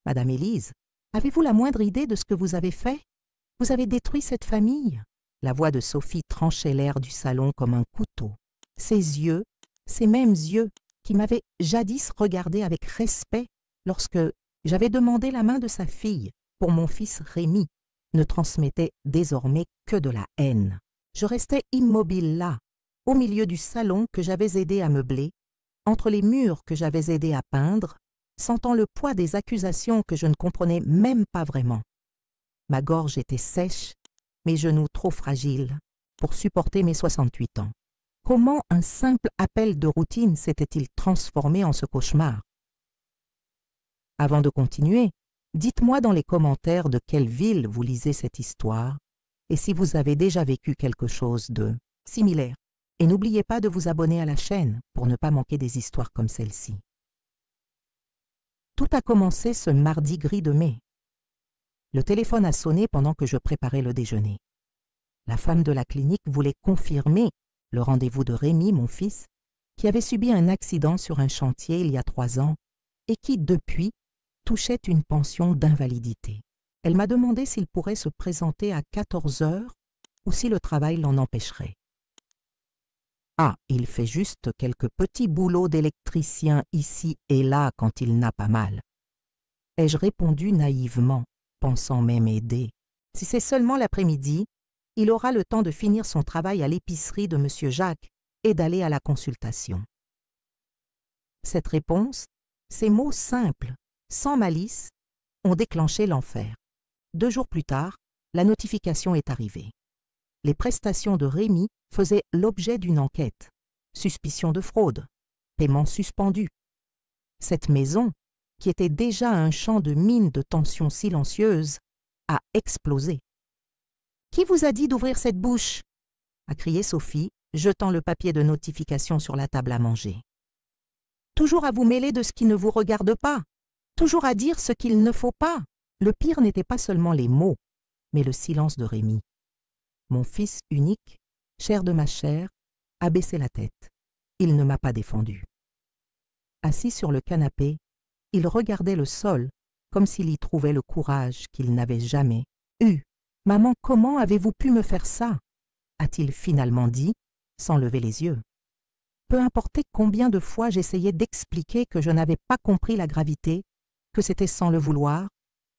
Madame Élise, avez-vous la moindre idée de ce que vous avez fait? Vous avez détruit cette famille. » La voix de Sophie tranchait l'air du salon comme un couteau. Ses yeux, ces mêmes yeux qui m'avaient jadis regardé avec respect lorsque j'avais demandé la main de sa fille pour mon fils Rémi, ne transmettaient désormais que de la haine. Je restais immobile là, au milieu du salon que j'avais aidé à meubler, entre les murs que j'avais aidé à peindre, sentant le poids des accusations que je ne comprenais même pas vraiment. Ma gorge était sèche, mes genoux trop fragiles pour supporter mes 68 ans. Comment un simple appel de routine s'était-il transformé en ce cauchemar? Avant de continuer, dites-moi dans les commentaires de quelle ville vous lisez cette histoire et si vous avez déjà vécu quelque chose de similaire. Et n'oubliez pas de vous abonner à la chaîne pour ne pas manquer des histoires comme celle-ci. Tout a commencé ce mardi gris de mai. Le téléphone a sonné pendant que je préparais le déjeuner. La femme de la clinique voulait confirmer le rendez-vous de Rémi, mon fils, qui avait subi un accident sur un chantier il y a 3 ans et qui, depuis, touchait une pension d'invalidité. Elle m'a demandé s'il pourrait se présenter à 14 heures ou si le travail l'en empêcherait. Ah, il fait juste quelques petits boulots d'électricien ici et là quand il n'a pas mal. Ai-je répondu naïvement, pensant même aider. Si c'est seulement l'après-midi, il aura le temps de finir son travail à l'épicerie de M. Jacques et d'aller à la consultation. Cette réponse, ces mots simples, sans malice, ont déclenché l'enfer. 2 jours plus tard, la notification est arrivée. Les prestations de Rémi faisaient l'objet d'une enquête. Suspicion de fraude, paiement suspendu. Cette maison, qui était déjà un champ de mines de tensions silencieuses, a explosé. « Qui vous a dit d'ouvrir cette bouche ?» a crié Sophie, jetant le papier de notification sur la table à manger. « Toujours à vous mêler de ce qui ne vous regarde pas, toujours à dire ce qu'il ne faut pas. » Le pire n'était pas seulement les mots, mais le silence de Rémi. Mon fils unique, chair de ma chair, a baissé la tête. Il ne m'a pas défendu. Assis sur le canapé, il regardait le sol comme s'il y trouvait le courage qu'il n'avait jamais eu. « Maman, comment avez-vous pu me faire ça ?» a-t-il finalement dit, sans lever les yeux. Peu importait combien de fois j'essayais d'expliquer que je n'avais pas compris la gravité, que c'était sans le vouloir,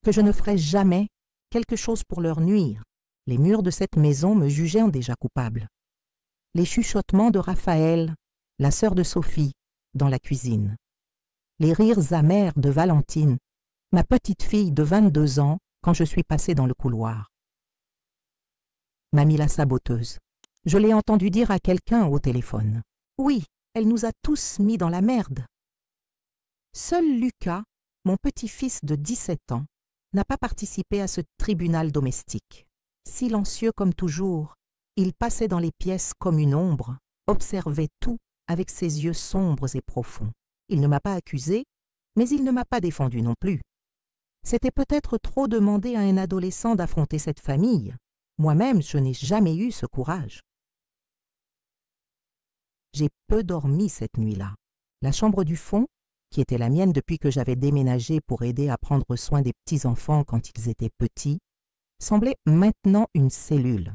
que je ne ferais jamais quelque chose pour leur nuire. Les murs de cette maison me jugeaient déjà coupable. Les chuchotements de Raphaël, la sœur de Sophie, dans la cuisine. Les rires amers de Valentine, ma petite fille de 22 ans, quand je suis passée dans le couloir. Mamie la saboteuse. Je l'ai entendu dire à quelqu'un au téléphone. Oui, elle nous a tous mis dans la merde. Seul Lucas, mon petit-fils de 17 ans, n'a pas participé à ce tribunal domestique. Silencieux comme toujours, il passait dans les pièces comme une ombre, observait tout avec ses yeux sombres et profonds. Il ne m'a pas accusé, mais il ne m'a pas défendu non plus. C'était peut-être trop demander à un adolescent d'affronter cette famille. Moi-même, je n'ai jamais eu ce courage. J'ai peu dormi cette nuit-là. La chambre du fond, qui était la mienne depuis que j'avais déménagé pour aider à prendre soin des petits-enfants quand ils étaient petits, semblait maintenant une cellule.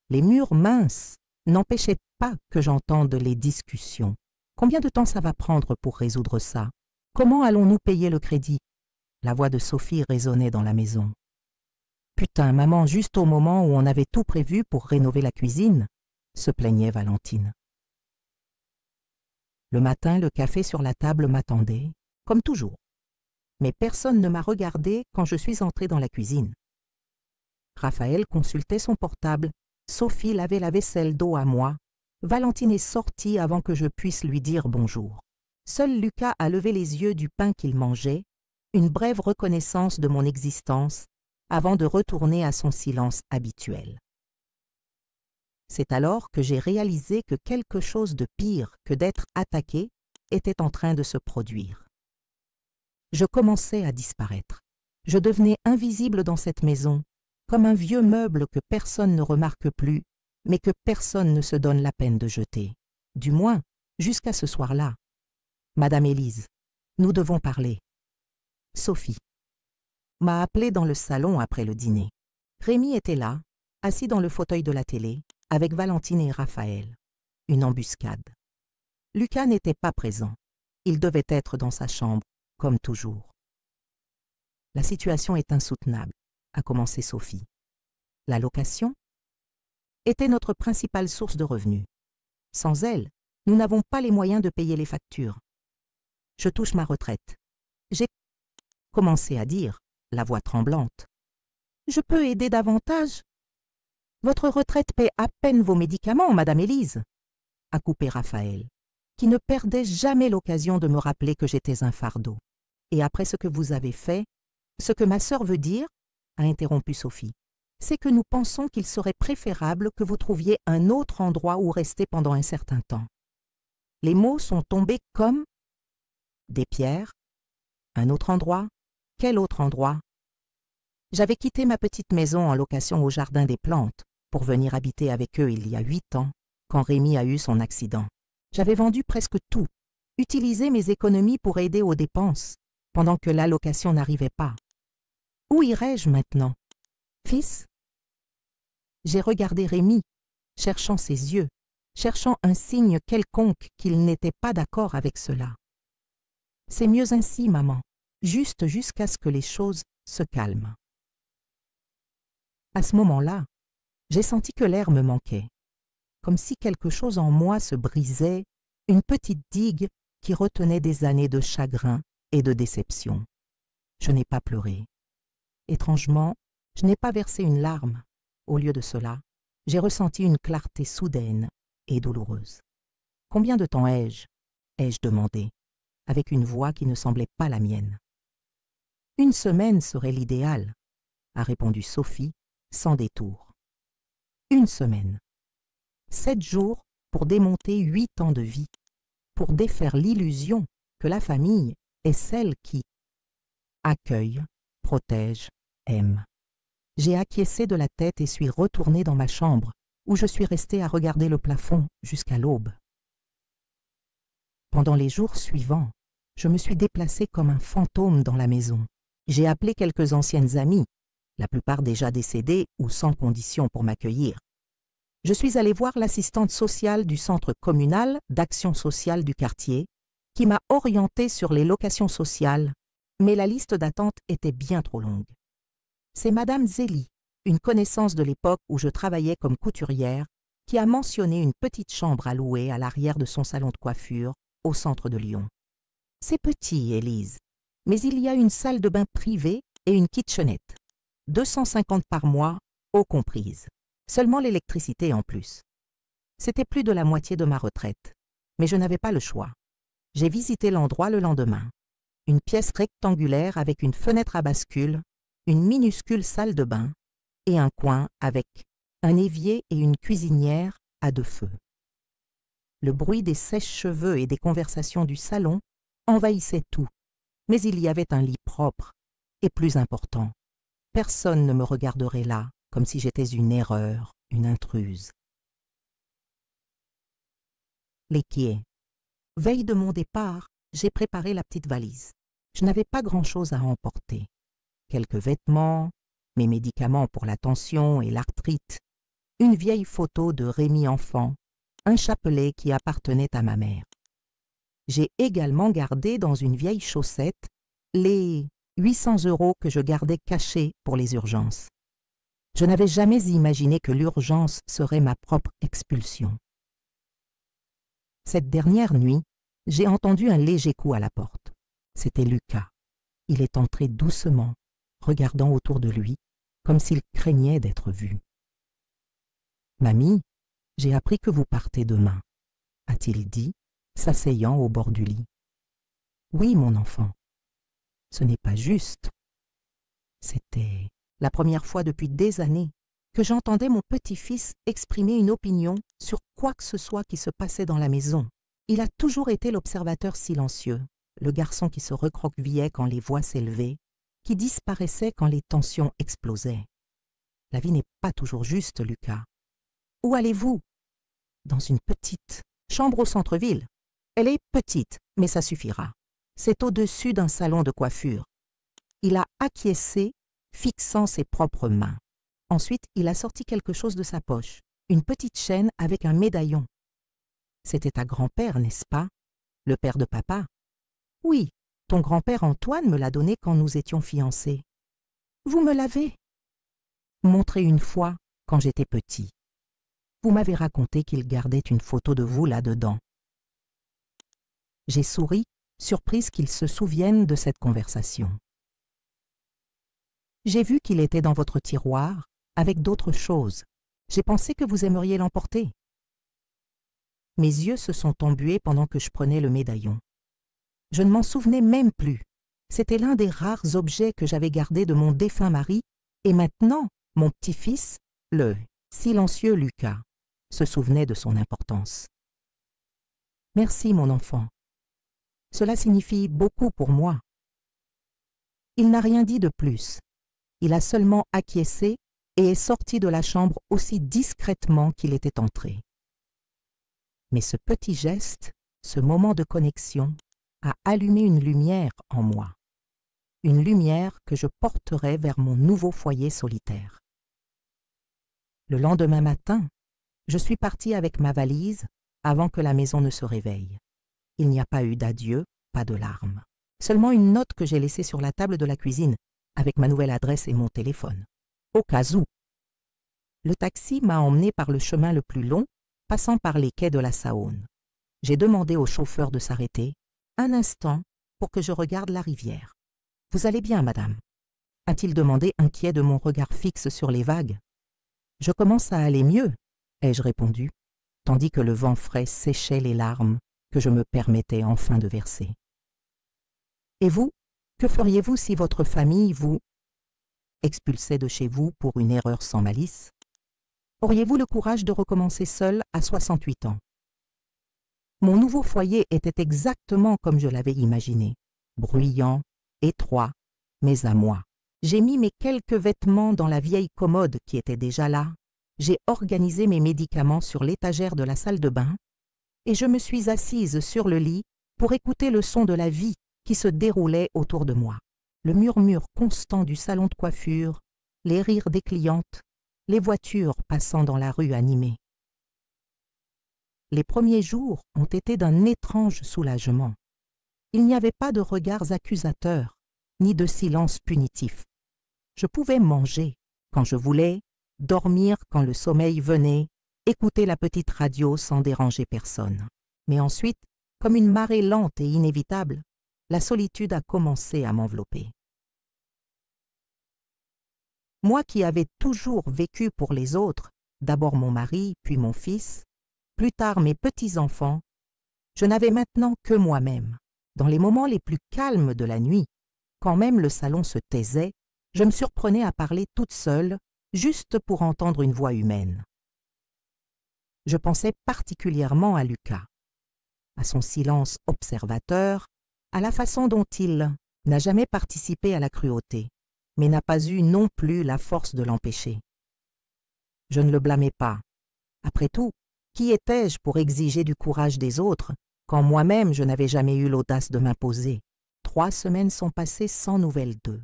Les murs minces n'empêchaient pas que j'entende les discussions. Combien de temps ça va prendre pour résoudre ça? Comment allons-nous payer le crédit? La voix de Sophie résonnait dans la maison. Putain, maman, juste au moment où on avait tout prévu pour rénover la cuisine, se plaignait Valentine. Le matin, le café sur la table m'attendait, comme toujours. Mais personne ne m'a regardé quand je suis entrée dans la cuisine. Raphaël consultait son portable, Sophie lavait la vaisselle d'eau à moi, Valentine est sortie avant que je puisse lui dire bonjour. Seul Lucas a levé les yeux du pain qu'il mangeait, une brève reconnaissance de mon existence, avant de retourner à son silence habituel. C'est alors que j'ai réalisé que quelque chose de pire que d'être attaqué était en train de se produire. Je commençais à disparaître. Je devenais invisible dans cette maison, comme un vieux meuble que personne ne remarque plus, mais que personne ne se donne la peine de jeter. Du moins, jusqu'à ce soir-là. « Madame Élise, nous devons parler. » Sophie m'a appelé dans le salon après le dîner. Rémi était là, assis dans le fauteuil de la télé, avec Valentine et Raphaël. Une embuscade. Lucas n'était pas présent. Il devait être dans sa chambre, comme toujours. La situation est insoutenable, a commencé Sophie. La location était notre principale source de revenus. Sans elle, nous n'avons pas les moyens de payer les factures. Je touche ma retraite. J'ai commencé à dire, la voix tremblante. Je peux aider davantage? Votre retraite paie à peine vos médicaments, Madame Élise, a coupé Raphaël, qui ne perdait jamais l'occasion de me rappeler que j'étais un fardeau. Et après ce que vous avez fait, ce que ma sœur veut dire, a interrompu Sophie, c'est que nous pensons qu'il serait préférable que vous trouviez un autre endroit où rester pendant un certain temps. Les mots sont tombés comme des pierres. Un autre endroit? Quel autre endroit? J'avais quitté ma petite maison en location au Jardin des Plantes pour venir habiter avec eux il y a 8 ans, quand Rémi a eu son accident. J'avais vendu presque tout, utilisé mes économies pour aider aux dépenses, pendant que l'allocation n'arrivait pas. Où irais-je maintenant? Fils? J'ai regardé Rémi, cherchant ses yeux, cherchant un signe quelconque qu'il n'était pas d'accord avec cela. C'est mieux ainsi, maman, juste jusqu'à ce que les choses se calment. À ce moment-là, j'ai senti que l'air me manquait, comme si quelque chose en moi se brisait, une petite digue qui retenait des années de chagrin et de déception. Je n'ai pas pleuré. Étrangement, je n'ai pas versé une larme. Au lieu de cela, j'ai ressenti une clarté soudaine et douloureuse. « Combien de temps ai-je » ai-je demandé, avec une voix qui ne semblait pas la mienne. « 1 semaine serait l'idéal » a répondu Sophie, sans détour. 1 semaine. 7 jours pour démonter 8 ans de vie, pour défaire l'illusion que la famille est celle qui accueille, protège, aime. J'ai acquiescé de la tête et suis retournée dans ma chambre, où je suis restée à regarder le plafond jusqu'à l'aube. Pendant les jours suivants, je me suis déplacée comme un fantôme dans la maison. J'ai appelé quelques anciennes amies, la plupart déjà décédées ou sans condition pour m'accueillir. Je suis allée voir l'assistante sociale du centre communal d'action sociale du quartier, qui m'a orientée sur les locations sociales, mais la liste d'attente était bien trop longue. C'est Madame Zélie, une connaissance de l'époque où je travaillais comme couturière, qui a mentionné une petite chambre à louer à l'arrière de son salon de coiffure, au centre de Lyon. C'est petit, Élise, mais il y a une salle de bain privée et une kitchenette. 250 par mois, eau comprise. Seulement l'électricité en plus. C'était plus de la moitié de ma retraite, mais je n'avais pas le choix. J'ai visité l'endroit le lendemain. Une pièce rectangulaire avec une fenêtre à bascule, une minuscule salle de bain et un coin avec un évier et une cuisinière à 2 feux. Le bruit des sèche-cheveux et des conversations du salon envahissait tout, mais il y avait un lit propre et plus important. Personne ne me regarderait là, comme si j'étais une erreur, une intruse. Les quais. Veille de mon départ, j'ai préparé la petite valise. Je n'avais pas grand-chose à emporter. Quelques vêtements, mes médicaments pour la tension et l'arthrite, une vieille photo de Rémi enfant, un chapelet qui appartenait à ma mère. J'ai également gardé dans une vieille chaussette les 800 € que je gardais cachés pour les urgences. Je n'avais jamais imaginé que l'urgence serait ma propre expulsion. Cette dernière nuit, j'ai entendu un léger coup à la porte. C'était Lucas. Il est entré doucement, regardant autour de lui, comme s'il craignait d'être vu. « Mamie, j'ai appris que vous partez demain, » a-t-il dit, s'asseyant au bord du lit. « Oui, mon enfant. Ce n'est pas juste. » C'était la première fois depuis des années que j'entendais mon petit-fils exprimer une opinion sur quoi que ce soit qui se passait dans la maison. Il a toujours été l'observateur silencieux, le garçon qui se recroquevillait quand les voix s'élevaient, qui disparaissait quand les tensions explosaient. La vie n'est pas toujours juste, Lucas. Où allez-vous? Dans une petite chambre au centre-ville. Elle est petite, mais ça suffira. C'est au-dessus d'un salon de coiffure. Il a acquiescé, fixant ses propres mains. Ensuite, il a sorti quelque chose de sa poche, une petite chaîne avec un médaillon. C'était ta grand-père, n'est-ce pas? Le père de papa? Oui, ton grand-père Antoine me l'a donné quand nous étions fiancés. Vous me l'avez montré une fois quand j'étais petit. Vous m'avez raconté qu'il gardait une photo de vous là-dedans. J'ai souri, surprise qu'il se souvienne de cette conversation. J'ai vu qu'il était dans votre tiroir, avec d'autres choses. J'ai pensé que vous aimeriez l'emporter. Mes yeux se sont embués pendant que je prenais le médaillon. Je ne m'en souvenais même plus. C'était l'un des rares objets que j'avais gardés de mon défunt mari, et maintenant, mon petit-fils, le silencieux Lucas, se souvenait de son importance. Merci, mon enfant. Cela signifie beaucoup pour moi. Il n'a rien dit de plus. Il a seulement acquiescé et est sorti de la chambre aussi discrètement qu'il était entré. Mais ce petit geste, ce moment de connexion, a allumé une lumière en moi. Une lumière que je porterai vers mon nouveau foyer solitaire. Le lendemain matin, je suis partie avec ma valise avant que la maison ne se réveille. Il n'y a pas eu d'adieu, pas de larmes. Seulement une note que j'ai laissée sur la table de la cuisine, avec ma nouvelle adresse et mon téléphone. Au cas où. Le taxi m'a emmené par le chemin le plus long, passant par les quais de la Saône. J'ai demandé au chauffeur de s'arrêter un instant pour que je regarde la rivière. « Vous allez bien, madame ?» a-t-il demandé, inquiet de mon regard fixe sur les vagues. « Je commence à aller mieux », ai-je répondu, tandis que le vent frais séchait les larmes que je me permettais enfin de verser. « Et vous, que feriez-vous si votre famille vous expulsait de chez vous pour une erreur sans malice? Auriez-vous le courage de recommencer seul à 68 ans? Mon nouveau foyer était exactement comme je l'avais imaginé, bruyant, étroit, mais à moi. J'ai mis mes quelques vêtements dans la vieille commode qui était déjà là, j'ai organisé mes médicaments sur l'étagère de la salle de bain, et je me suis assise sur le lit pour écouter le son de la vie qui se déroulait autour de moi. Le murmure constant du salon de coiffure, les rires des clientes, les voitures passant dans la rue animée. Les premiers jours ont été d'un étrange soulagement. Il n'y avait pas de regards accusateurs, ni de silence punitif. Je pouvais manger quand je voulais, dormir quand le sommeil venait, écouter la petite radio sans déranger personne. Mais ensuite, comme une marée lente et inévitable, la solitude a commencé à m'envelopper. Moi qui avais toujours vécu pour les autres, d'abord mon mari, puis mon fils, plus tard mes petits-enfants, je n'avais maintenant que moi-même. Dans les moments les plus calmes de la nuit, quand même le salon se taisait, je me surprenais à parler toute seule, juste pour entendre une voix humaine. Je pensais particulièrement à Lucas, à son silence observateur, à la façon dont il n'a jamais participé à la cruauté, mais n'a pas eu non plus la force de l'empêcher. Je ne le blâmais pas. Après tout, qui étais-je pour exiger du courage des autres quand moi-même je n'avais jamais eu l'audace de m'imposer? 3 semaines sont passées sans nouvelles d'eux.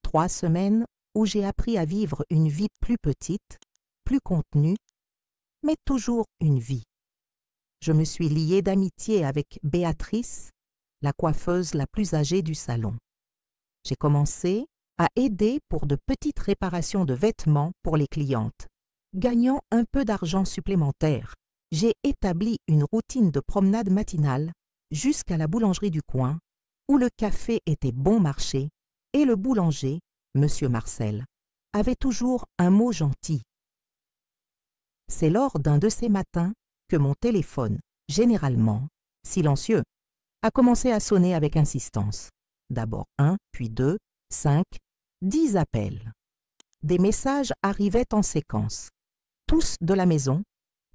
3 semaines où j'ai appris à vivre une vie plus petite, plus contenue, mais toujours une vie. Je me suis liée d'amitié avec Béatrice, la coiffeuse la plus âgée du salon. J'ai commencé à aider pour de petites réparations de vêtements pour les clientes. Gagnant un peu d'argent supplémentaire, j'ai établi une routine de promenade matinale jusqu'à la boulangerie du coin, où le café était bon marché et le boulanger, Monsieur Marcel, avait toujours un mot gentil. C'est lors d'un de ces matins que mon téléphone, généralement silencieux, a commencé à sonner avec insistance. D'abord 1, puis 2, 5, 10 appels. Des messages arrivaient en séquence. Tous de la maison,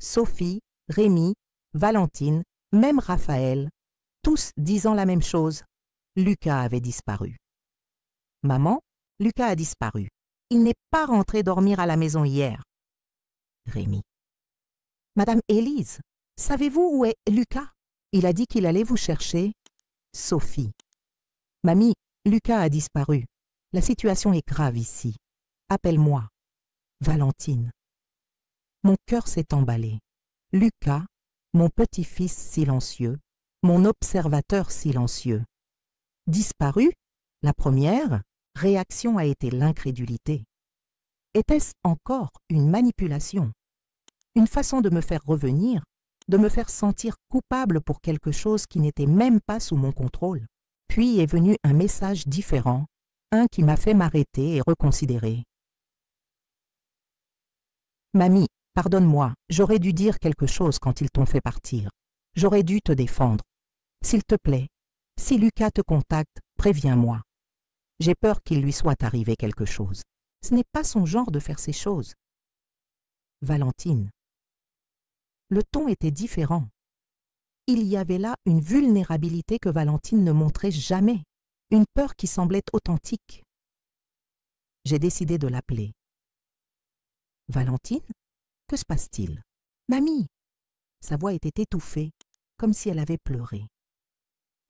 Sophie, Rémi, Valentine, même Raphaël, tous disant la même chose. Lucas avait disparu. Maman, Lucas a disparu. Il n'est pas rentré dormir à la maison hier. Rémi. Madame Élise, savez-vous où est Lucas? Il a dit qu'il allait vous chercher. Sophie. Mamie, Lucas a disparu. La situation est grave ici. Appelle-moi. Valentine. Mon cœur s'est emballé. Lucas, mon petit-fils silencieux, mon observateur silencieux. Disparu? La première réaction a été l'incrédulité. Était-ce encore une manipulation? Une façon de me faire revenir, de me faire sentir coupable pour quelque chose qui n'était même pas sous mon contrôle? Puis est venu un message différent, un qui m'a fait m'arrêter et reconsidérer. Mamie, pardonne-moi, j'aurais dû dire quelque chose quand ils t'ont fait partir. J'aurais dû te défendre. S'il te plaît, si Lucas te contacte, préviens-moi. J'ai peur qu'il lui soit arrivé quelque chose. Ce n'est pas son genre de faire ces choses. Valentine. Le ton était différent. Il y avait là une vulnérabilité que Valentine ne montrait jamais, une peur qui semblait authentique. J'ai décidé de l'appeler. Valentine, que se passe-t-il? Mamie! Sa voix était étouffée, comme si elle avait pleuré.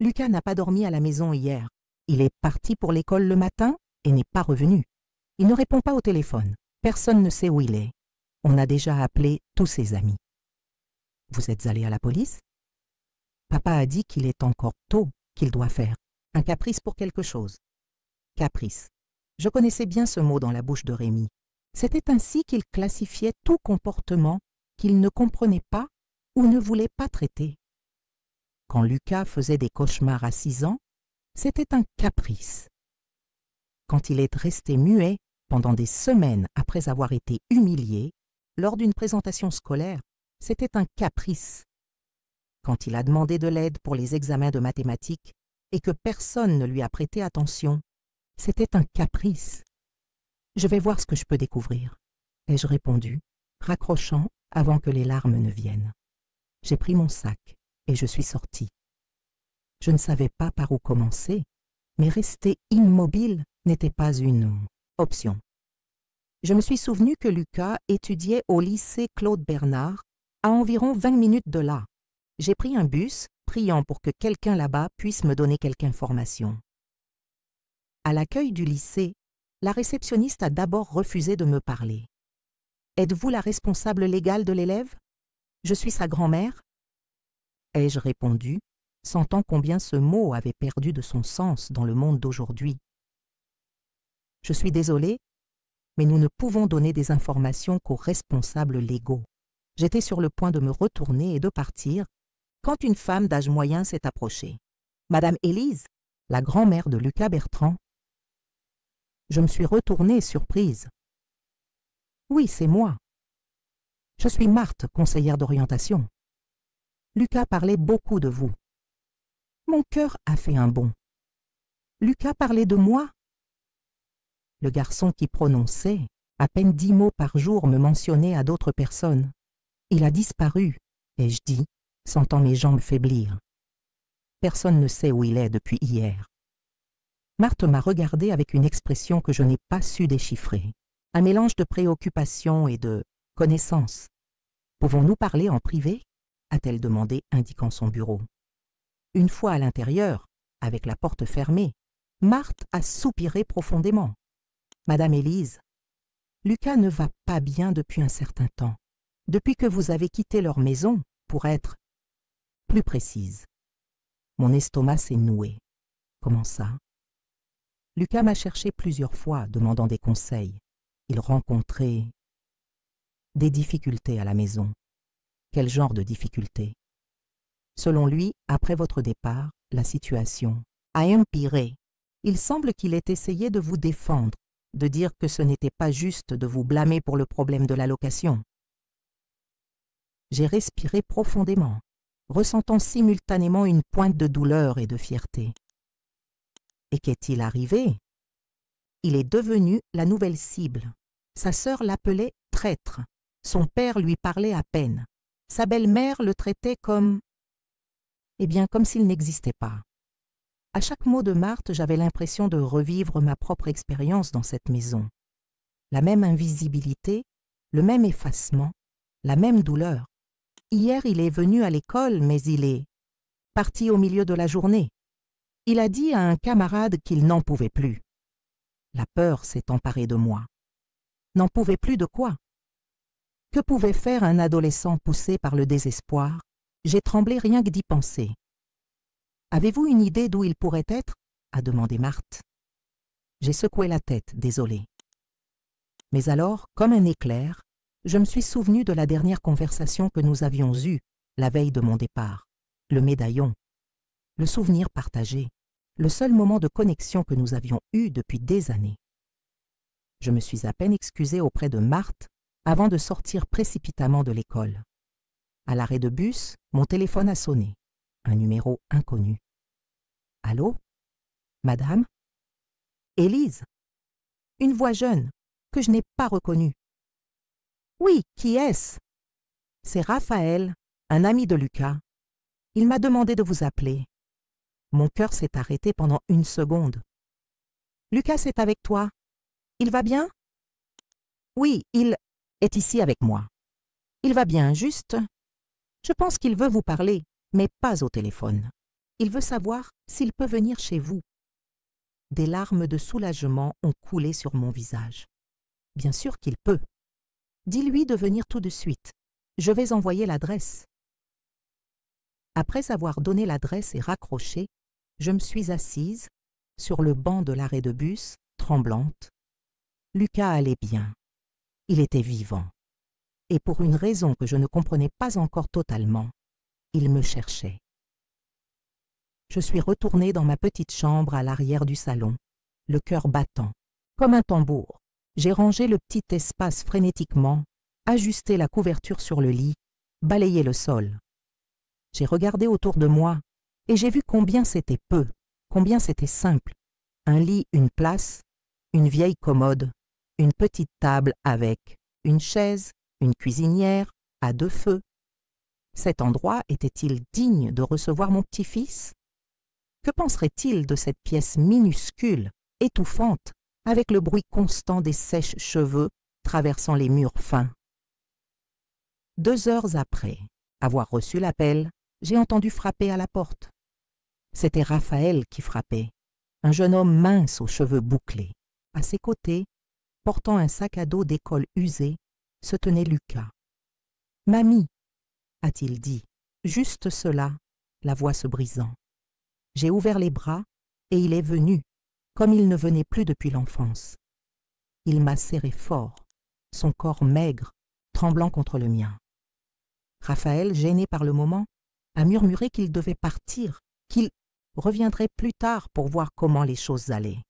Lucas n'a pas dormi à la maison hier. Il est parti pour l'école le matin et n'est pas revenu. Il ne répond pas au téléphone. Personne ne sait où il est. On a déjà appelé tous ses amis. Vous êtes allé à la police? Papa a dit qu'il est encore tôt, qu'il doit faire un caprice pour quelque chose. Caprice. Je connaissais bien ce mot dans la bouche de Rémi. C'était ainsi qu'il classifiait tout comportement qu'il ne comprenait pas ou ne voulait pas traiter. Quand Lucas faisait des cauchemars à 6 ans, c'était un caprice. Quand il est resté muet pendant des semaines après avoir été humilié, lors d'une présentation scolaire, c'était un caprice. Quand il a demandé de l'aide pour les examens de mathématiques et que personne ne lui a prêté attention, c'était un caprice. Je vais voir ce que je peux découvrir, ai-je répondu, raccrochant avant que les larmes ne viennent. J'ai pris mon sac et je suis sortie. Je ne savais pas par où commencer, mais rester immobile n'était pas une option. Je me suis souvenu que Lucas étudiait au lycée Claude Bernard, à environ 20 minutes de là. J'ai pris un bus, priant pour que quelqu'un là-bas puisse me donner quelque information. À l'accueil du lycée, la réceptionniste a d'abord refusé de me parler. « Êtes-vous la responsable légale de l'élève? Je suis sa grand-mère » ai-je répondu, sentant combien ce mot avait perdu de son sens dans le monde d'aujourd'hui. « Je suis désolée, mais nous ne pouvons donner des informations qu'aux responsables légaux. » J'étais sur le point de me retourner et de partir quand une femme d'âge moyen s'est approchée. « Madame Élise, la grand-mère de Lucas Bertrand. » Je me suis retournée surprise. « Oui, c'est moi. Je suis Marthe, conseillère d'orientation. Lucas parlait beaucoup de vous. » Mon cœur a fait un bond. Lucas parlait de moi? Le garçon qui prononçait à peine 10 mots par jour me mentionnait à d'autres personnes. Il a disparu, ai-je dit, sentant mes jambes faiblir. Personne ne sait où il est depuis hier. Marthe m'a regardé avec une expression que je n'ai pas su déchiffrer. Un mélange de préoccupation et de connaissance. « Pouvons-nous parler en privé ?» a-t-elle demandé, indiquant son bureau. Une fois à l'intérieur, avec la porte fermée, Marthe a soupiré profondément. « Madame Élise, Lucas ne va pas bien depuis un certain temps, depuis que vous avez quitté leur maison, pour être plus précise. » Mon estomac s'est noué. Comment ça? Lucas m'a cherché plusieurs fois, demandant des conseils. Il rencontrait des difficultés à la maison. Quel genre de difficultés? Selon lui, après votre départ, la situation a empiré. Il semble qu'il ait essayé de vous défendre, de dire que ce n'était pas juste de vous blâmer pour le problème de la location. J'ai respiré profondément, ressentant simultanément une pointe de douleur et de fierté. Et qu'est-il arrivé? Il est devenu la nouvelle cible. Sa sœur l'appelait traître. Son père lui parlait à peine. Sa belle-mère le traitait comme... Eh bien, comme s'il n'existait pas. À chaque mot de Marthe, j'avais l'impression de revivre ma propre expérience dans cette maison. La même invisibilité, le même effacement, la même douleur. Hier, il est venu à l'école, mais il est parti au milieu de la journée. Il a dit à un camarade qu'il n'en pouvait plus. La peur s'est emparée de moi. N'en pouvait plus de quoi? Que pouvait faire un adolescent poussé par le désespoir? J'ai tremblé rien que d'y penser. « Avez-vous une idée d'où il pourrait être ?» a demandé Marthe. J'ai secoué la tête, désolée. Mais alors, comme un éclair, je me suis souvenu de la dernière conversation que nous avions eue la veille de mon départ, le médaillon, le souvenir partagé, le seul moment de connexion que nous avions eu depuis des années. Je me suis à peine excusée auprès de Marthe avant de sortir précipitamment de l'école. À l'arrêt de bus, mon téléphone a sonné. Un numéro inconnu. « Allô? Madame? » « Élise. » Une voix jeune, que je n'ai pas reconnue. « Oui, qui est-ce? » ?»« C'est Raphaël, un ami de Lucas. Il m'a demandé de vous appeler. » Mon cœur s'est arrêté pendant une seconde. « Lucas est avec toi. Il va bien? » ?»« Oui, il est ici avec moi. Il va bien, juste. Je pense qu'il veut vous parler, mais pas au téléphone. Il veut savoir s'il peut venir chez vous. » Des larmes de soulagement ont coulé sur mon visage. Bien sûr qu'il peut. Dis-lui de venir tout de suite. Je vais envoyer l'adresse. Après avoir donné l'adresse et raccroché, je me suis assise sur le banc de l'arrêt de bus, tremblante. Lucas allait bien. Il était vivant. Et pour une raison que je ne comprenais pas encore totalement, il me cherchait. Je suis retournée dans ma petite chambre à l'arrière du salon, le cœur battant, comme un tambour. J'ai rangé le petit espace frénétiquement, ajusté la couverture sur le lit, balayé le sol. J'ai regardé autour de moi et j'ai vu combien c'était peu, combien c'était simple. Un lit, une place, une vieille commode, une petite table avec une chaise, une cuisinière, à 2 feux. Cet endroit était-il digne de recevoir mon petit-fils? Que penserait-il de cette pièce minuscule, étouffante, avec le bruit constant des sèches-cheveux traversant les murs fins? 2 heures après avoir reçu l'appel, j'ai entendu frapper à la porte. C'était Raphaël qui frappait, un jeune homme mince aux cheveux bouclés. À ses côtés, portant un sac à dos d'école usé, se tenait Lucas. « Mamie » a-t-il dit, juste cela, la voix se brisant. J'ai ouvert les bras et il est venu, comme il ne venait plus depuis l'enfance. Il m'a serré fort, son corps maigre, tremblant contre le mien. Raphaël, gêné par le moment, a murmuré qu'il devait partir, qu'il reviendrait plus tard pour voir comment les choses allaient.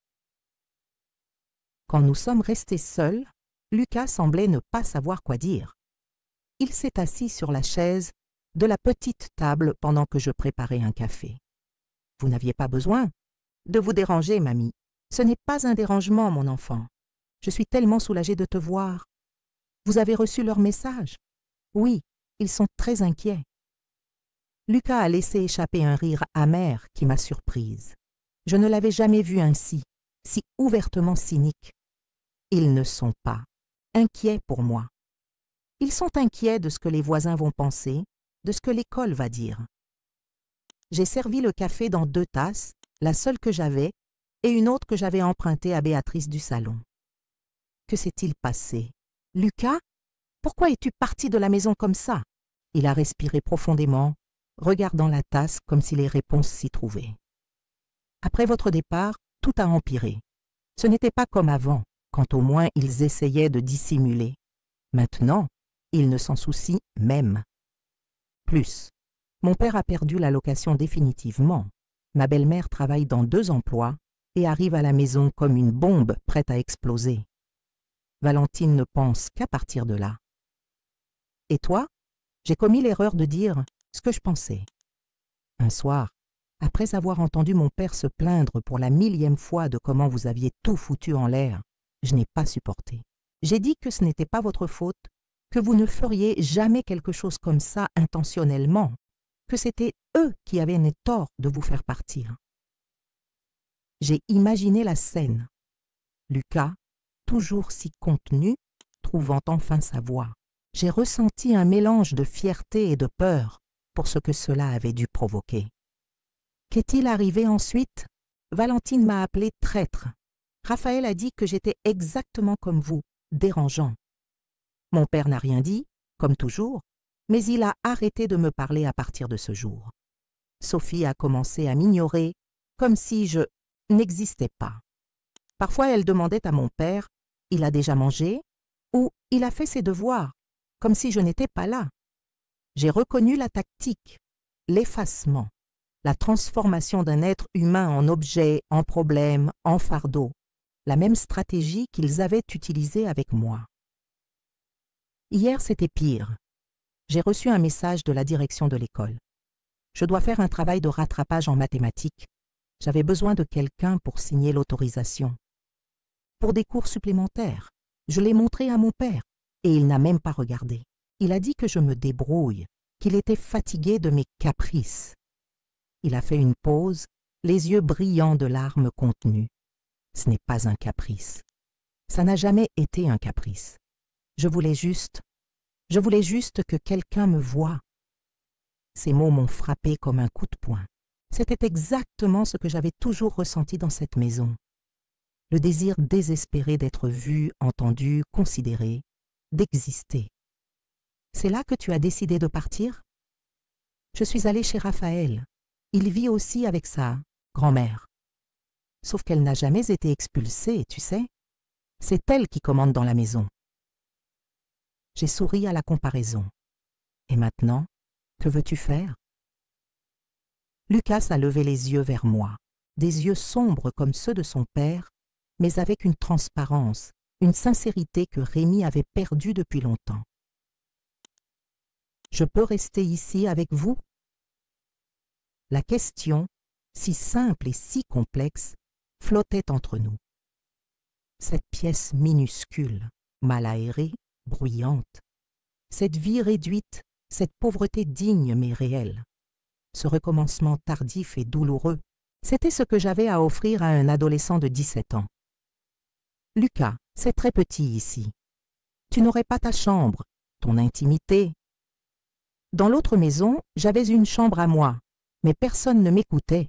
Quand nous sommes restés seuls, Lucas semblait ne pas savoir quoi dire. Il s'est assis sur la chaise de la petite table pendant que je préparais un café. « Vous n'aviez pas besoin de vous déranger, mamie. Ce n'est pas un dérangement, mon enfant. Je suis tellement soulagée de te voir. Vous avez reçu leur message? Oui, ils sont très inquiets. » Lucas a laissé échapper un rire amer qui m'a surprise. Je ne l'avais jamais vu ainsi, si ouvertement cynique. Ils ne sont pas inquiets pour moi. Ils sont inquiets de ce que les voisins vont penser, de ce que l'école va dire. J'ai servi le café dans 2 tasses, la seule que j'avais, et une autre que j'avais empruntée à Béatrice du salon. Que s'est-il passé? Lucas, pourquoi es-tu parti de la maison comme ça? Il a respiré profondément, regardant la tasse comme si les réponses s'y trouvaient. Après votre départ, tout a empiré. Ce n'était pas comme avant, quand au moins ils essayaient de dissimuler. Maintenant, ils ne s'en soucient même. Plus, mon père a perdu la location définitivement. Ma belle-mère travaille dans 2 emplois et arrive à la maison comme une bombe prête à exploser. Valentine ne pense qu'à partir de là. Et toi? J'ai commis l'erreur de dire ce que je pensais. Un soir, après avoir entendu mon père se plaindre pour la 1000e fois de comment vous aviez tout foutu en l'air, je n'ai pas supporté. J'ai dit que ce n'était pas votre faute, que vous ne feriez jamais quelque chose comme ça intentionnellement, que c'était eux qui avaient tort de vous faire partir. J'ai imaginé la scène. Lucas, toujours si contenu, trouvant enfin sa voix. J'ai ressenti un mélange de fierté et de peur pour ce que cela avait dû provoquer. Qu'est-il arrivé ensuite? Valentine m'a appelé traître. Raphaël a dit que j'étais exactement comme vous, dérangeant. Mon père n'a rien dit, comme toujours, mais il a arrêté de me parler à partir de ce jour. Sophie a commencé à m'ignorer, comme si je n'existais pas. Parfois, elle demandait à mon père « Il a déjà mangé ?» ou « Il a fait ses devoirs ?» comme si je n'étais pas là. J'ai reconnu la tactique, l'effacement, la transformation d'un être humain en objet, en problème, en fardeau, la même stratégie qu'ils avaient utilisée avec moi. Hier, c'était pire. J'ai reçu un message de la direction de l'école. Je dois faire un travail de rattrapage en mathématiques. J'avais besoin de quelqu'un pour signer l'autorisation. Pour des cours supplémentaires, je l'ai montré à mon père et il n'a même pas regardé. Il a dit que je me débrouille, qu'il était fatigué de mes caprices. Il a fait une pause, les yeux brillants de larmes contenues. Ce n'est pas un caprice. Ça n'a jamais été un caprice. Je voulais juste que quelqu'un me voie. Ces mots m'ont frappé comme un coup de poing. C'était exactement ce que j'avais toujours ressenti dans cette maison. Le désir désespéré d'être vu, entendu, considéré, d'exister. C'est là que tu as décidé de partir? Je suis allée chez Raphaël. Il vit aussi avec sa grand-mère. Sauf qu'elle n'a jamais été expulsée, tu sais. C'est elle qui commande dans la maison. J'ai souri à la comparaison. Et maintenant, que veux-tu faire? Lucas a levé les yeux vers moi, des yeux sombres comme ceux de son père, mais avec une transparence, une sincérité que Rémi avait perdue depuis longtemps. Je peux rester ici avec vous? La question, si simple et si complexe, flottait entre nous. Cette pièce minuscule, mal aérée, bruyante, cette vie réduite, cette pauvreté digne mais réelle, ce recommencement tardif et douloureux, c'était ce que j'avais à offrir à un adolescent de 17 ans. Lucas, c'est très petit ici. Tu n'aurais pas ta chambre, ton intimité. Dans l'autre maison, j'avais une chambre à moi, mais personne ne m'écoutait.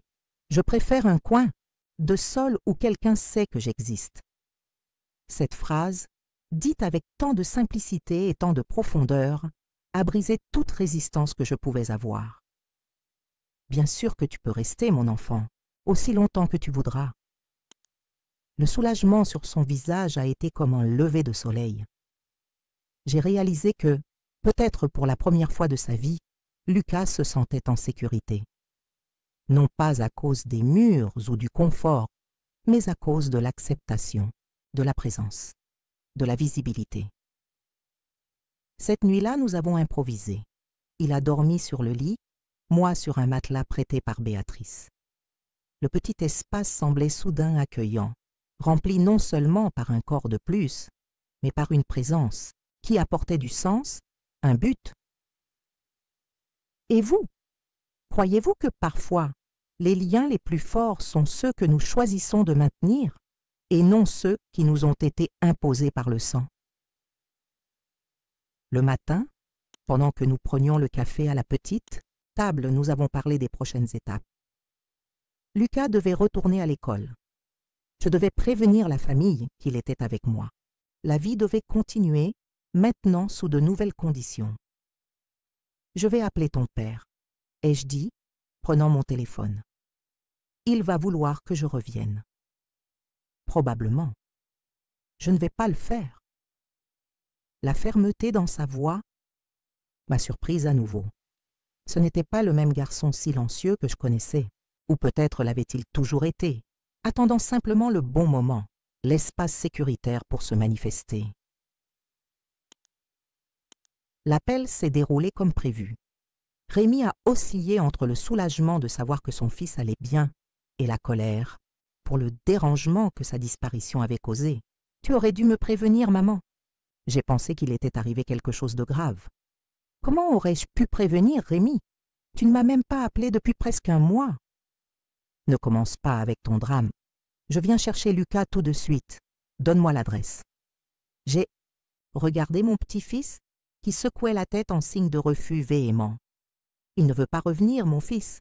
Je préfère un coin, de sol où quelqu'un sait que j'existe. Cette phrase, dite avec tant de simplicité et tant de profondeur, a brisé toute résistance que je pouvais avoir. Bien sûr que tu peux rester, mon enfant, aussi longtemps que tu voudras. Le soulagement sur son visage a été comme un lever de soleil. J'ai réalisé que, peut-être pour la première fois de sa vie, Lucas se sentait en sécurité. Non pas à cause des murs ou du confort, mais à cause de l'acceptation, de la présence, de la visibilité. Cette nuit-là, nous avons improvisé. Il a dormi sur le lit, moi sur un matelas prêté par Béatrice. Le petit espace semblait soudain accueillant, rempli non seulement par un corps de plus, mais par une présence qui apportait du sens, un but. Et vous, croyez-vous que parfois, les liens les plus forts sont ceux que nous choisissons de maintenir et non ceux qui nous ont été imposés par le sang? Le matin, pendant que nous prenions le café à la petite table, nous avons parlé des prochaines étapes. Lucas devait retourner à l'école. Je devais prévenir la famille qu'il était avec moi. La vie devait continuer, maintenant sous de nouvelles conditions. Je vais appeler ton père, ai-je dit, prenant mon téléphone. Il va vouloir que je revienne. Probablement. Je ne vais pas le faire. La fermeté dans sa voix m'a surprise à nouveau. Ce n'était pas le même garçon silencieux que je connaissais, ou peut-être l'avait-il toujours été, attendant simplement le bon moment, l'espace sécuritaire pour se manifester. L'appel s'est déroulé comme prévu. Rémi a oscillé entre le soulagement de savoir que son fils allait bien et la colère pour le dérangement que sa disparition avait causé. « Tu aurais dû me prévenir, maman. » J'ai pensé qu'il était arrivé quelque chose de grave. « Comment aurais-je pu prévenir, Rémi? Tu ne m'as même pas appelé depuis presque un mois. » Ne commence pas avec ton drame. Je viens chercher Lucas tout de suite. Donne-moi l'adresse. J'ai regardé mon petit-fils qui secouait la tête en signe de refus véhément. Il ne veut pas revenir, mon fils.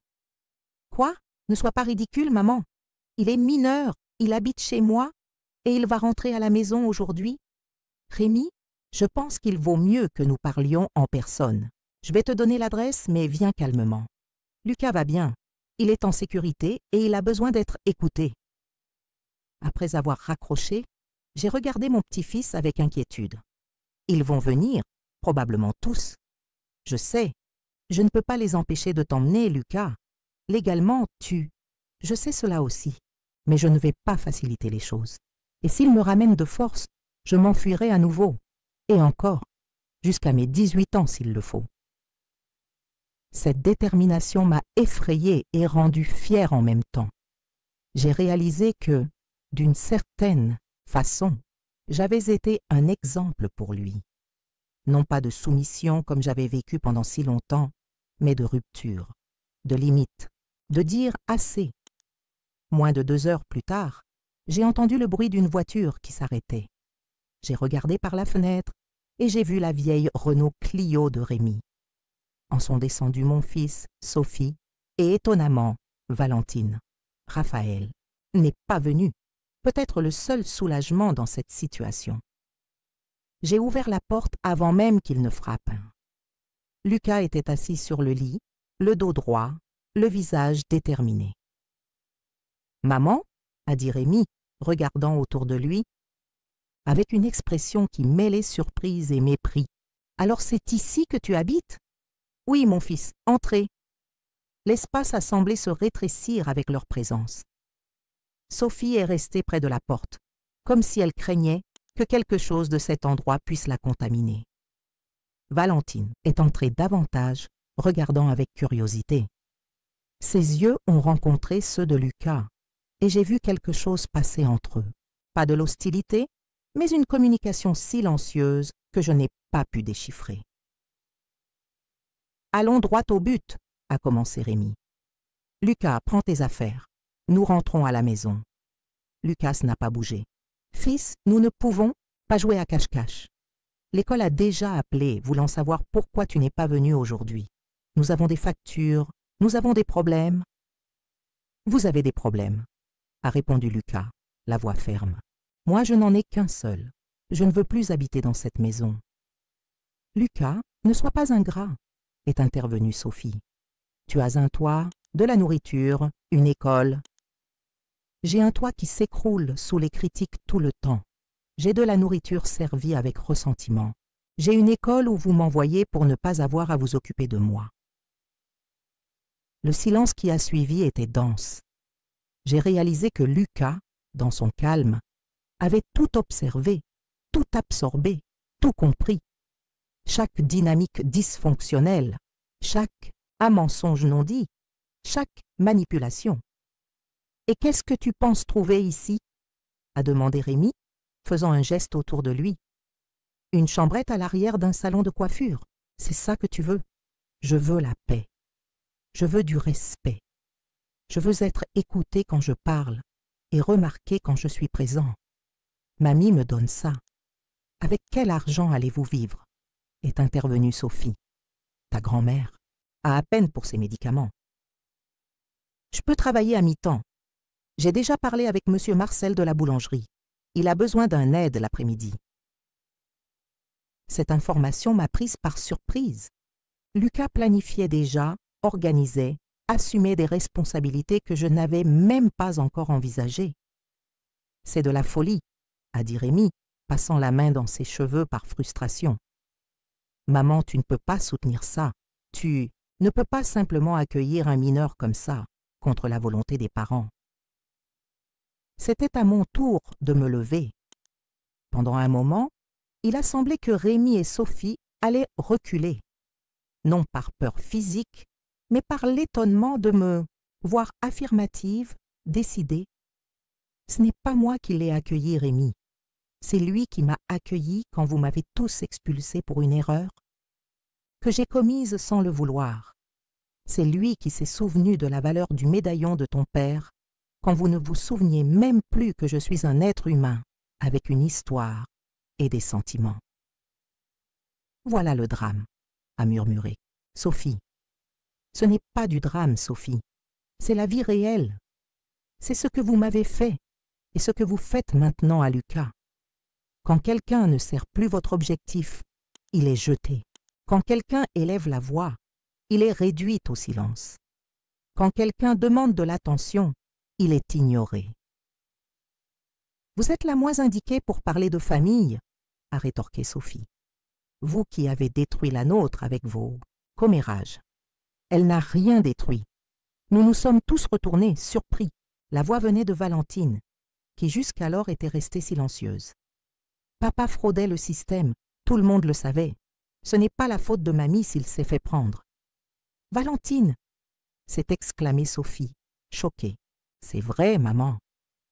Quoi? Ne sois pas ridicule, maman. Il est mineur, il habite chez moi et il va rentrer à la maison aujourd'hui. Rémi, je pense qu'il vaut mieux que nous parlions en personne. Je vais te donner l'adresse, mais viens calmement. Lucas va bien. Il est en sécurité et il a besoin d'être écouté. Après avoir raccroché, j'ai regardé mon petit-fils avec inquiétude. Ils vont venir, probablement tous. Je sais, je ne peux pas les empêcher de t'emmener, Lucas. Légalement, je sais cela aussi, mais je ne vais pas faciliter les choses. Et s'ils me ramènent de force, je m'enfuirai à nouveau. Et encore, jusqu'à mes 18 ans s'il le faut. Cette détermination m'a effrayée et rendue fière en même temps. J'ai réalisé que, d'une certaine façon, j'avais été un exemple pour lui. Non pas de soumission comme j'avais vécu pendant si longtemps, mais de rupture, de limite, de dire assez. Moins de 2 heures plus tard, j'ai entendu le bruit d'une voiture qui s'arrêtait. J'ai regardé par la fenêtre et j'ai vu la vieille Renault Clio de Rémi. En sont descendus mon fils, Sophie, et étonnamment, Valentine. Raphaël n'est pas venu, peut-être le seul soulagement dans cette situation. J'ai ouvert la porte avant même qu'il ne frappe. Lucas était assis sur le lit, le dos droit, le visage déterminé. « Maman » a dit Rémi, regardant autour de lui, avec une expression qui mêlait surprise et mépris. « Alors c'est ici que tu habites ?»« Oui, mon fils, entrez. » L'espace a semblé se rétrécir avec leur présence. Sophie est restée près de la porte, comme si elle craignait que quelque chose de cet endroit puisse la contaminer. Valentine est entrée davantage, regardant avec curiosité. Ses yeux ont rencontré ceux de Lucas, et j'ai vu quelque chose passer entre eux. Pas de l'hostilité, mais une communication silencieuse que je n'ai pas pu déchiffrer. « Allons droit au but » a commencé Rémi. « Lucas, prends tes affaires. Nous rentrons à la maison. » Lucas n'a pas bougé. « Fils, nous ne pouvons pas jouer à cache-cache. L'école a déjà appelé, voulant savoir pourquoi tu n'es pas venu aujourd'hui. Nous avons des factures, nous avons des problèmes. »« Vous avez des problèmes, » a répondu Lucas, la voix ferme. « Moi, je n'en ai qu'un seul. Je ne veux plus habiter dans cette maison. »« Lucas, ne sois pas ingrat, » est intervenue Sophie. « Tu as un toit, de la nourriture, une école. J'ai un toit qui s'écroule sous les critiques tout le temps. J'ai de la nourriture servie avec ressentiment. J'ai une école où vous m'envoyez pour ne pas avoir à vous occuper de moi. » Le silence qui a suivi était dense. J'ai réalisé que Lucas, dans son calme, avait tout observé, tout absorbé, tout compris. Chaque dynamique dysfonctionnelle, chaque mensonge non dit, chaque manipulation. « Et qu'est-ce que tu penses trouver ici ?» a demandé Rémi, faisant un geste autour de lui. « Une chambrette à l'arrière d'un salon de coiffure, c'est ça que tu veux? Je veux la paix. Je veux du respect. Je veux être écouté quand je parle et remarqué quand je suis présent. Mamie me donne ça. Avec quel argent allez-vous vivre ?» est intervenue Sophie. « Ta grand-mère a à peine pour ses médicaments. »« Je peux travailler à mi-temps. J'ai déjà parlé avec monsieur Marcel de la boulangerie. Il a besoin d'un aide l'après-midi. » Cette information m'a prise par surprise. Lucas planifiait déjà, organisait, assumait des responsabilités que je n'avais même pas encore envisagées. « C'est de la folie, » a dit Rémi, passant la main dans ses cheveux par frustration. « Maman, tu ne peux pas soutenir ça. Tu ne peux pas simplement accueillir un mineur comme ça, contre la volonté des parents. » C'était à mon tour de me lever. Pendant un moment, il a semblé que Rémi et Sophie allaient reculer, non par peur physique, mais par l'étonnement de me voir affirmative, décidée. Ce n'est pas moi qui l'ai accueilli, Rémi. C'est lui qui m'a accueilli quand vous m'avez tous expulsé pour une erreur que j'ai commise sans le vouloir. C'est lui qui s'est souvenu de la valeur du médaillon de ton père quand vous ne vous souveniez même plus que je suis un être humain avec une histoire et des sentiments. Voilà le drame, a murmuré Sophie. Ce n'est pas du drame, Sophie. C'est la vie réelle. C'est ce que vous m'avez fait et ce que vous faites maintenant à Lucas. Quand quelqu'un ne sert plus votre objectif, il est jeté. Quand quelqu'un élève la voix, il est réduit au silence. Quand quelqu'un demande de l'attention, il est ignoré. Vous êtes la moins indiquée pour parler de famille, a rétorqué Sophie. Vous qui avez détruit la nôtre avec vos commérages. Elle n'a rien détruit. Nous nous sommes tous retournés, surpris. La voix venait de Valentine, qui jusqu'alors était restée silencieuse. Papa fraudait le système, tout le monde le savait. Ce n'est pas la faute de mamie s'il s'est fait prendre. Valentine, s'est exclamée Sophie, choquée. C'est vrai, maman.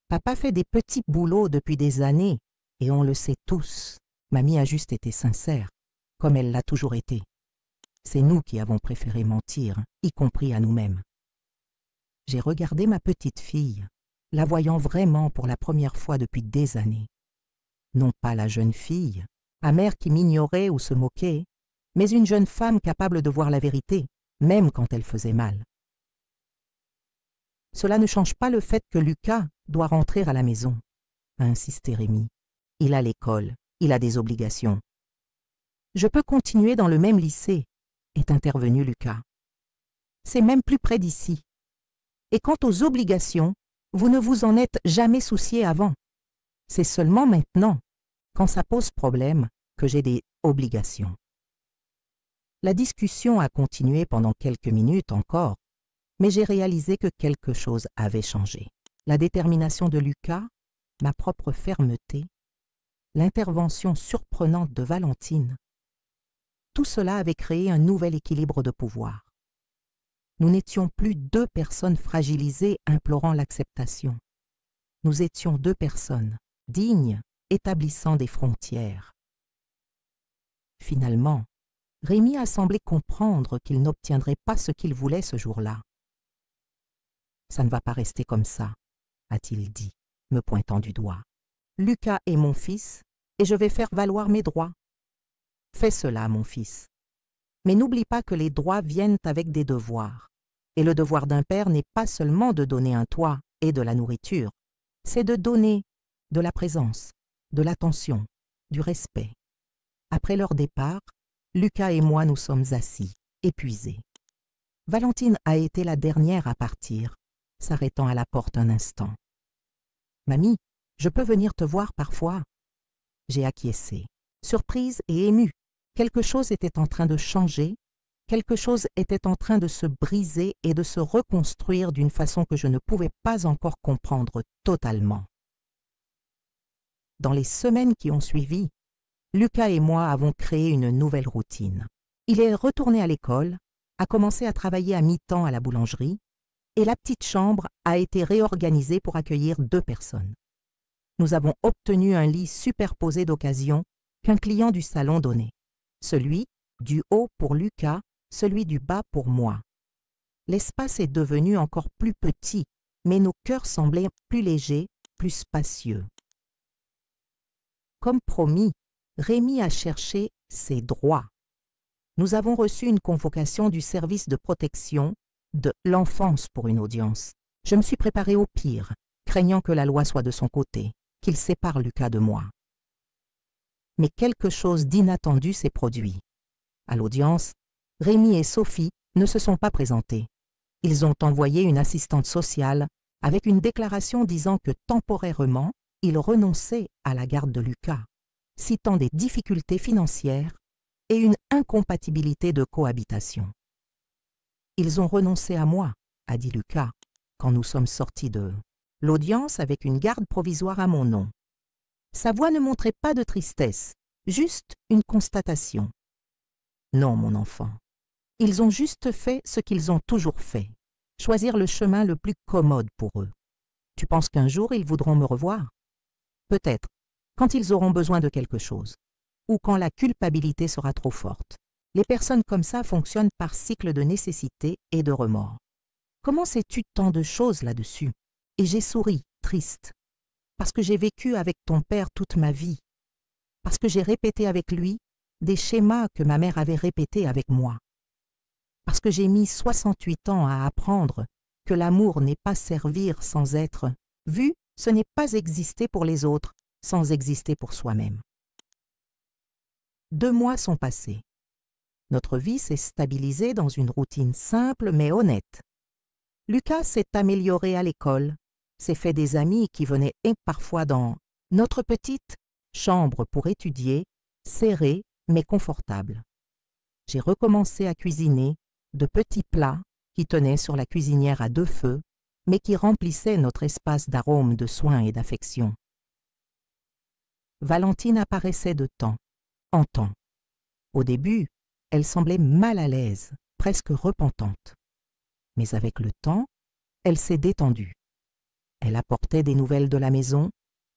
Papa fait des petits boulots depuis des années, et on le sait tous. Mamie a juste été sincère, comme elle l'a toujours été. C'est nous qui avons préféré mentir, y compris à nous-mêmes. J'ai regardé ma petite fille, la voyant vraiment pour la première fois depuis des années. Non pas la jeune fille, amère qui m'ignorait ou se moquait, mais une jeune femme capable de voir la vérité, même quand elle faisait mal. Cela ne change pas le fait que Lucas doit rentrer à la maison, a insisté Rémi. Il a l'école, il a des obligations. Je peux continuer dans le même lycée, est intervenu Lucas. C'est même plus près d'ici. Et quant aux obligations, vous ne vous en êtes jamais soucié avant. C'est seulement maintenant, quand ça pose problème, que j'ai des obligations. La discussion a continué pendant quelques minutes encore, mais j'ai réalisé que quelque chose avait changé. La détermination de Lucas, ma propre fermeté, l'intervention surprenante de Valentine, tout cela avait créé un nouvel équilibre de pouvoir. Nous n'étions plus deux personnes fragilisées implorant l'acceptation. Nous étions deux personnes, dignes, établissant des frontières. Finalement, Rémi a semblé comprendre qu'il n'obtiendrait pas ce qu'il voulait ce jour-là. « Ça ne va pas rester comme ça », a-t-il dit, me pointant du doigt. « Lucas est mon fils, et je vais faire valoir mes droits. Fais cela, mon fils. Mais n'oublie pas que les droits viennent avec des devoirs. Et le devoir d'un père n'est pas seulement de donner un toit et de la nourriture, c'est de donner de la présence, de l'attention, du respect. » Après leur départ, Lucas et moi nous sommes assis, épuisés. Valentine a été la dernière à partir, s'arrêtant à la porte un instant. « Mamie, je peux venir te voir parfois ?» J'ai acquiescé, surprise et émue. Quelque chose était en train de changer, quelque chose était en train de se briser et de se reconstruire d'une façon que je ne pouvais pas encore comprendre totalement. Dans les semaines qui ont suivi, Lucas et moi avons créé une nouvelle routine. Il est retourné à l'école, a commencé à travailler à mi-temps à la boulangerie, et la petite chambre a été réorganisée pour accueillir 2 personnes. Nous avons obtenu un lit superposé d'occasion qu'un client du salon donnait. Celui du haut pour Lucas, celui du bas pour moi. L'espace est devenu encore plus petit, mais nos cœurs semblaient plus légers, plus spacieux. Comme promis, Rémi a cherché ses droits. Nous avons reçu une convocation du service de protection de l'enfance pour une audience. Je me suis préparée au pire, craignant que la loi soit de son côté, qu'il sépare Lucas de moi. Mais quelque chose d'inattendu s'est produit. À l'audience, Rémi et Sophie ne se sont pas présentés. Ils ont envoyé une assistante sociale avec une déclaration disant que temporairement, ils renonçaient à la garde de Lucas, citant des difficultés financières et une incompatibilité de cohabitation. « Ils ont renoncé à moi », a dit Lucas, quand nous sommes sortis de l'audience avec une garde provisoire à mon nom. Sa voix ne montrait pas de tristesse, juste une constatation. « Non, mon enfant, ils ont juste fait ce qu'ils ont toujours fait, choisir le chemin le plus commode pour eux. Tu penses qu'un jour ils voudront me revoir? Peut-être, quand ils auront besoin de quelque chose, ou quand la culpabilité sera trop forte. Les personnes comme ça fonctionnent par cycle de nécessité et de remords. Comment sais-tu tant de choses là-dessus? » Et j'ai souri, triste, parce que j'ai vécu avec ton père toute ma vie, parce que j'ai répété avec lui des schémas que ma mère avait répétés avec moi, parce que j'ai mis 68 ans à apprendre que l'amour n'est pas servir sans être vu, ce n'est pas exister pour les autres sans exister pour soi-même. 2 mois sont passés. Notre vie s'est stabilisée dans une routine simple mais honnête. Lucas s'est amélioré à l'école, s'est fait des amis qui venaient parfois dans notre petite chambre pour étudier, serrée mais confortable. J'ai recommencé à cuisiner de petits plats qui tenaient sur la cuisinière à 2 feux, mais qui remplissaient notre espace d'arômes, de soins et d'affection. Valentine apparaissait de temps en temps. Au début, elle semblait mal à l'aise, presque repentante. Mais avec le temps, elle s'est détendue. Elle apportait des nouvelles de la maison,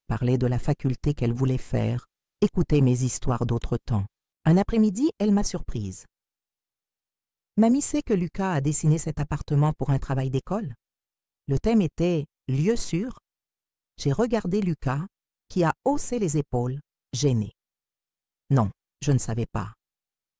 parlait de la faculté qu'elle voulait faire, écoutait mes histoires d'autre temps. Un après-midi, elle m'a surprise. « Mamie sait que Lucas a dessiné cet appartement pour un travail d'école. Le thème était « lieu sûr ». J'ai regardé Lucas, qui a haussé les épaules, gêné. Non, je ne savais pas.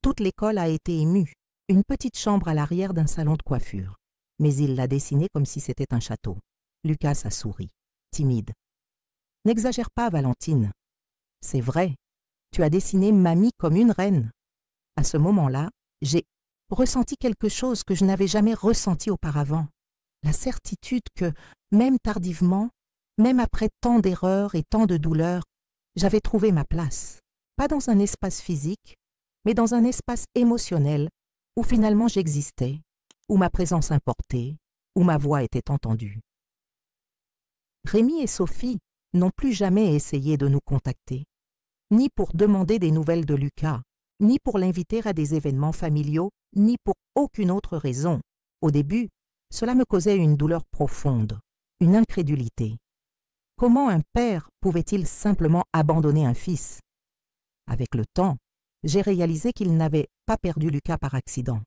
Toute l'école a été émue, une petite chambre à l'arrière d'un salon de coiffure. Mais il l'a dessiné comme si c'était un château. Lucas a souri, timide. « N'exagère pas, Valentine. C'est vrai, tu as dessiné mamie comme une reine. » À ce moment-là, j'ai ressenti quelque chose que je n'avais jamais ressenti auparavant. La certitude que, même tardivement, même après tant d'erreurs et tant de douleurs, j'avais trouvé ma place. Pas dans un espace physique, mais dans un espace émotionnel où finalement j'existais, où ma présence importait, où ma voix était entendue. Rémi et Sophie n'ont plus jamais essayé de nous contacter, ni pour demander des nouvelles de Lucas, ni pour l'inviter à des événements familiaux, ni pour aucune autre raison. Au début, cela me causait une douleur profonde, une incrédulité. Comment un père pouvait-il simplement abandonner un fils? Avec le temps, j'ai réalisé qu'il n'avait pas perdu Lucas par accident.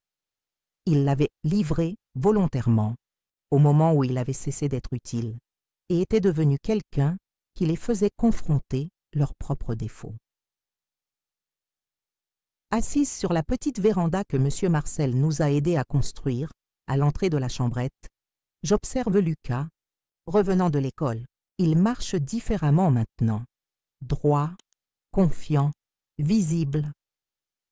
Il l'avait livré volontairement, au moment où il avait cessé d'être utile, et était devenu quelqu'un qui les faisait confronter leurs propres défauts. Assise sur la petite véranda que M. Marcel nous a aidés à construire, à l'entrée de la chambrette, j'observe Lucas, revenant de l'école. Il marche différemment maintenant, droit, confiant, visible.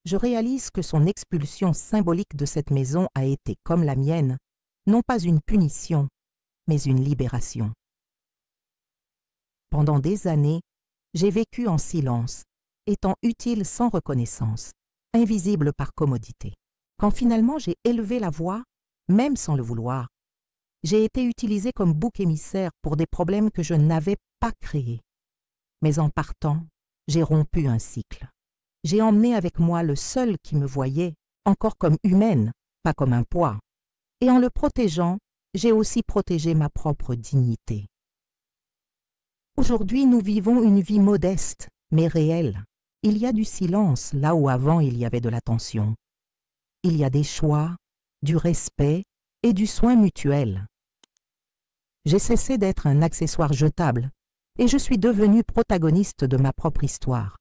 Je réalise que son expulsion symbolique de cette maison a été, comme la mienne, non pas une punition, mais une libération. Pendant des années, j'ai vécu en silence, étant utile sans reconnaissance, invisible par commodité. Quand finalement j'ai élevé la voix, même sans le vouloir, j'ai été utilisé comme bouc émissaire pour des problèmes que je n'avais pas créés. Mais en partant, j'ai rompu un cycle. J'ai emmené avec moi le seul qui me voyait, encore comme humaine, pas comme un poids. Et en le protégeant, j'ai aussi protégé ma propre dignité. Aujourd'hui, nous vivons une vie modeste, mais réelle. Il y a du silence là où avant il y avait de l'attention. Il y a des choix, du respect et du soin mutuel. J'ai cessé d'être un accessoire jetable et je suis devenue protagoniste de ma propre histoire.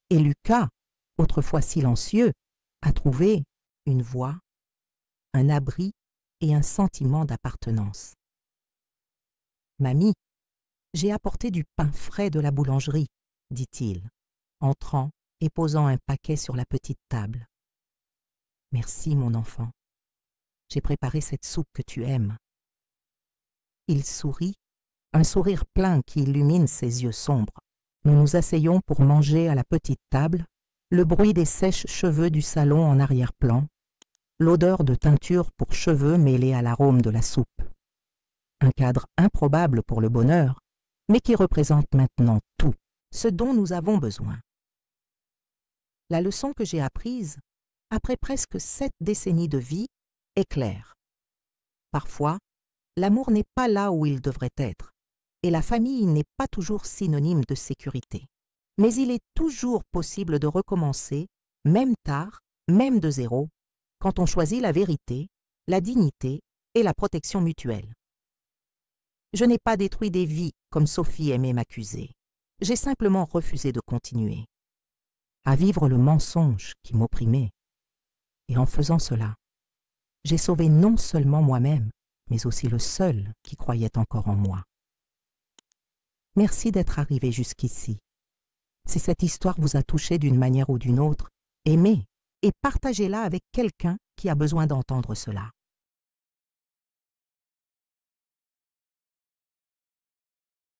Et Lucas, autrefois silencieux, a trouvé une voix, un abri et un sentiment d'appartenance. « Mamie, j'ai apporté du pain frais de la boulangerie, » dit-il, entrant et posant un paquet sur la petite table. « Merci, mon enfant. J'ai préparé cette soupe que tu aimes. » Il sourit, un sourire plein qui illumine ses yeux sombres. Nous nous asseyons pour manger à la petite table, le bruit des sèches cheveux du salon en arrière-plan, l'odeur de teinture pour cheveux mêlée à l'arôme de la soupe. Un cadre improbable pour le bonheur, mais qui représente maintenant tout, ce dont nous avons besoin. La leçon que j'ai apprise, après presque 7 décennies de vie, est claire. Parfois, l'amour n'est pas là où il devrait être, et la famille n'est pas toujours synonyme de sécurité. Mais il est toujours possible de recommencer, même tard, même de zéro, quand on choisit la vérité, la dignité et la protection mutuelle. Je n'ai pas détruit des vies comme Sophie aimait m'accuser. J'ai simplement refusé de continuer à vivre le mensonge qui m'opprimait. Et en faisant cela, j'ai sauvé non seulement moi-même, mais aussi le seul qui croyait encore en moi. Merci d'être arrivé jusqu'ici. Si cette histoire vous a touché d'une manière ou d'une autre, aimez et partagez-la avec quelqu'un qui a besoin d'entendre cela.